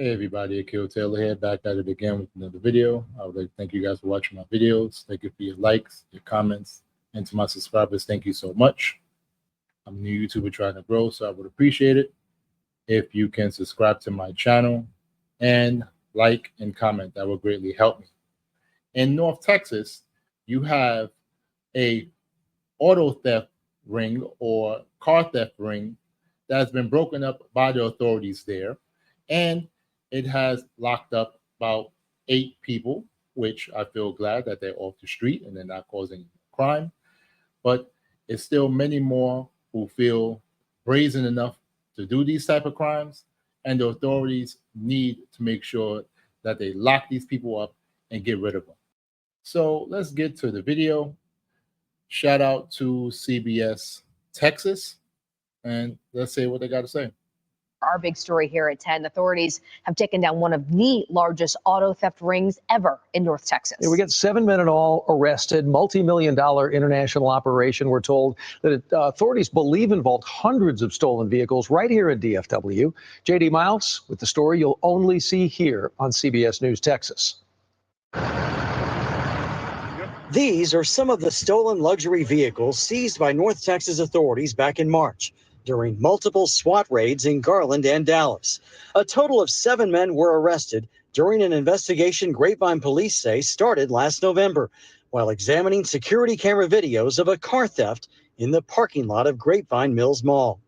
Hey everybody, Akil Taylor here, back at it again with another video. I would like to thank you guys for watching my videos. Thank you for your likes, your comments, and to my subscribers, thank you so much. I'm a new YouTuber trying to grow, so I would appreciate it if you can subscribe to my channel and like and comment. That would greatly help me. In North Texas, you have a auto theft ring or car theft ring that has been broken up by the authorities there, and it has locked up about 8 people, which I feel glad that they're off the street and they're not causing crime. But it's still many more who feel brazen enough to do these type of crimes, and the authorities need to make sure that they lock these people up and get rid of them. So let's get to the video. Shout out to CBS Texas, and let's see what they got to say. Our big story here at 10, authorities have taken down one of the largest auto theft rings ever in North Texas. Yeah, we got 7 men in all arrested, multi-million-dollar international operation. We're told that authorities believe involved hundreds of stolen vehicles right here at DFW. J.D. Miles with the story you'll only see here on CBS News Texas. These are some of the stolen luxury vehicles seized by North Texas authorities back in March during multiple SWAT raids in Garland and Dallas. A total of 7 men were arrested during an investigation Grapevine police say started last November while examining security camera videos of a car theft in the parking lot of Grapevine Mills Mall.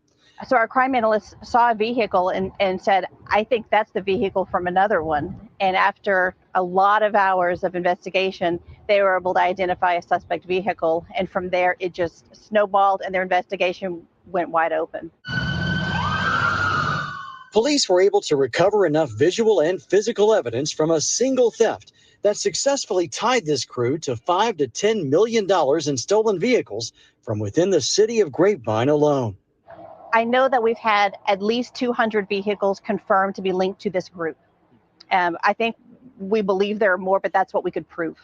So our crime analysts saw a vehicle and said, I think that's the vehicle from another one. And after a lot of hours of investigation, they were able to identify a suspect vehicle. And from there, it just snowballed and their investigation went wide open. Police were able to recover enough visual and physical evidence from a single theft that successfully tied this crew to $5 to $10 million in stolen vehicles from within the city of Grapevine alone. I know that we've had at least 200 vehicles confirmed to be linked to this group. I think we believe there are more, but that's what we could prove.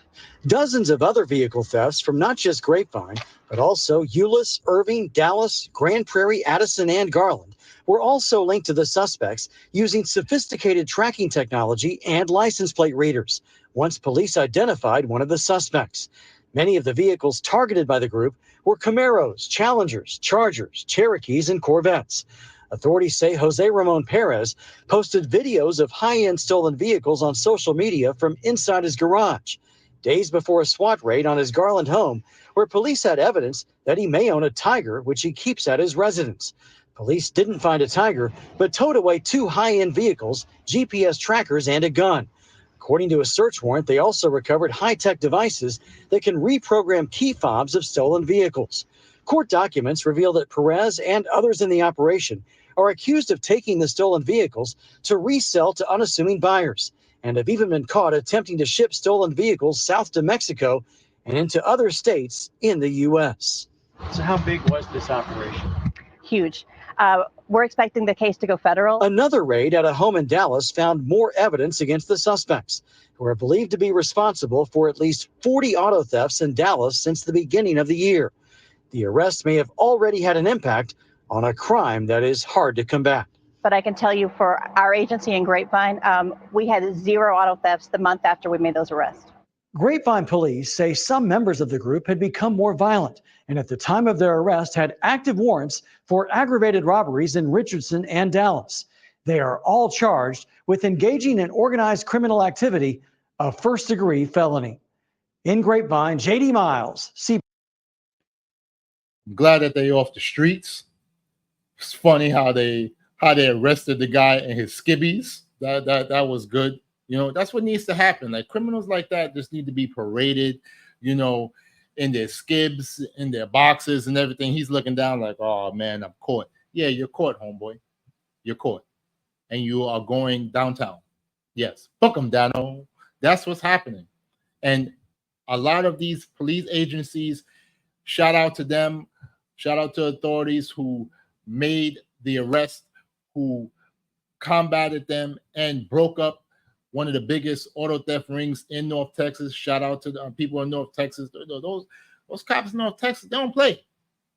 Dozens of other vehicle thefts from not just Grapevine, but also Euless, Irving, Dallas, Grand Prairie, Addison, and Garland were also linked to the suspects using sophisticated tracking technology and license plate readers once police identified one of the suspects. Many of the vehicles targeted by the group were Camaros, Challengers, Chargers, Cherokees, and Corvettes. Authorities say Jose Ramon Perez posted videos of high-end stolen vehicles on social media from inside his garage, days before a SWAT raid on his Garland home, where police had evidence that he may own a Tiger, which he keeps at his residence. Police didn't find a Tiger, but towed away 2 high-end vehicles, GPS trackers, and a gun. According to a search warrant, they also recovered high-tech devices that can reprogram key fobs of stolen vehicles. Court documents reveal that Perez and others in the operation are accused of taking the stolen vehicles to resell to unassuming buyers and have even been caught attempting to ship stolen vehicles south to Mexico and into other states in the U.S. So how big was this operation? Huge. We're expecting the case to go federal. Another raid at a home in Dallas found more evidence against the suspects, who are believed to be responsible for at least 40 auto thefts in Dallas since the beginning of the year. The arrest may have already had an impact on a crime that is hard to combat. But I can tell you for our agency in Grapevine, we had 0 auto thefts the month after we made those arrests. Grapevine police say some members of the group had become more violent and at the time of their arrest had active warrants for aggravated robberies in Richardson and Dallas. They are all charged with engaging in organized criminal activity, a first-degree felony. In Grapevine, J.D. Miles, I'm glad that they off the streets. It's funny how they arrested the guy in his skibbies. That was good. You know, that's what needs to happen. Like criminals like that just need to be paraded, you know, in their skibs, in their boxes and everything. He's looking down like, oh man, I'm caught. Yeah, you're caught, homeboy. You're caught. And you are going downtown. Yes. Book them, Dano. That's what's happening. And a lot of these police agencies, shout out to them. Shout out to authorities who made the arrest, who combated them and broke up one of the biggest auto theft rings in North Texas. Shout out to the people in North Texas. Those cops in North Texas, they don't play.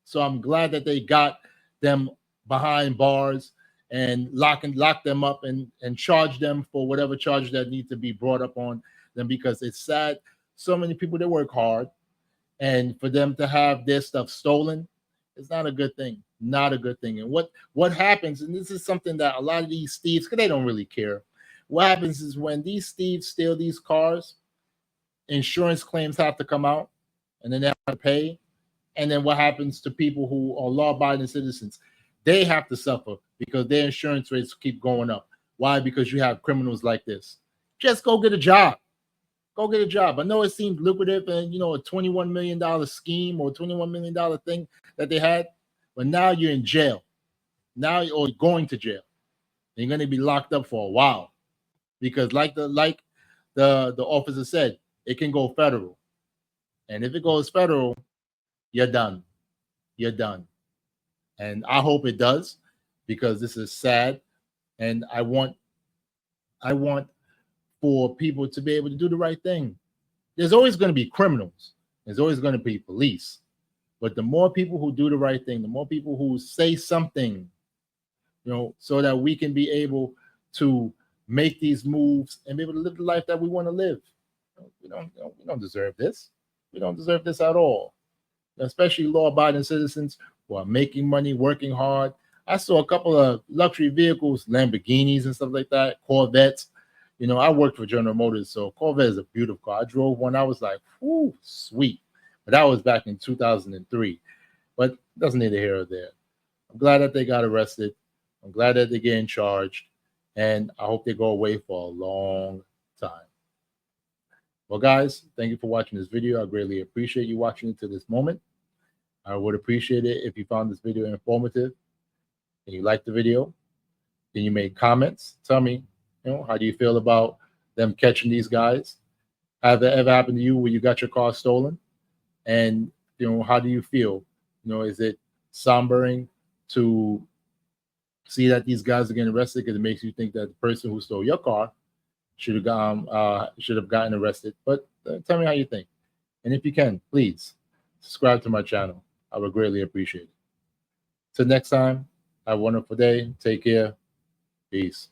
So I'm glad that they got them behind bars and lock them up and charge them for whatever charge that need to be brought up on them, because it's sad. So many people that work hard, and for them to have their stuff stolen, it's not a good thing. Not a good thing. And what happens, and this is something that a lot of these thieves, because they don't really care. What happens is when these thieves steal these cars, insurance claims have to come out, and then they have to pay. And then what happens to people who are law-abiding citizens? They have to suffer because their insurance rates keep going up. Why? Because you have criminals like this. Just go get a job. Go get a job. I know it seemed lucrative and, a $21 million scheme or $21 million thing that they had, but now you're in jail. Now you're going to jail. You're going to be locked up for a while, because like the officer said, it can go federal. And if it goes federal, you're done. You're done. And I hope it does, because this is sad. And I want for people to be able to do the right thing. There's always going to be criminals. There's always going to be police. But the more people who do the right thing, the more people who say something, so that we can be able to make these moves and be able to live the life that we want to live. We don't deserve this. We don't deserve this at all. Especially law-abiding citizens who are making money, working hard. I saw a couple of luxury vehicles, Lamborghinis and stuff like that, Corvettes. I worked for General Motors, so Corvette is a beautiful car. I drove one. I was like, "Whoo, sweet." But that was back in 2003. But doesn't need a here or there. I'm glad that they got arrested. I'm glad that they're getting charged. And I hope they go away for a long time. Well, guys, thank you for watching this video. I greatly appreciate you watching it to this moment. I would appreciate it if you found this video informative and you liked the video. Then you made comments. Tell me, how do you feel about them catching these guys? Have it ever happened to you where you got your car stolen? And, how do you feel? Is it sombering to see that these guys are getting arrested, because it makes you think that the person who stole your car should have gotten arrested? But tell me how you think. And if you can, please subscribe to my channel. I would greatly appreciate it. Till next time, have a wonderful day. Take care. Peace.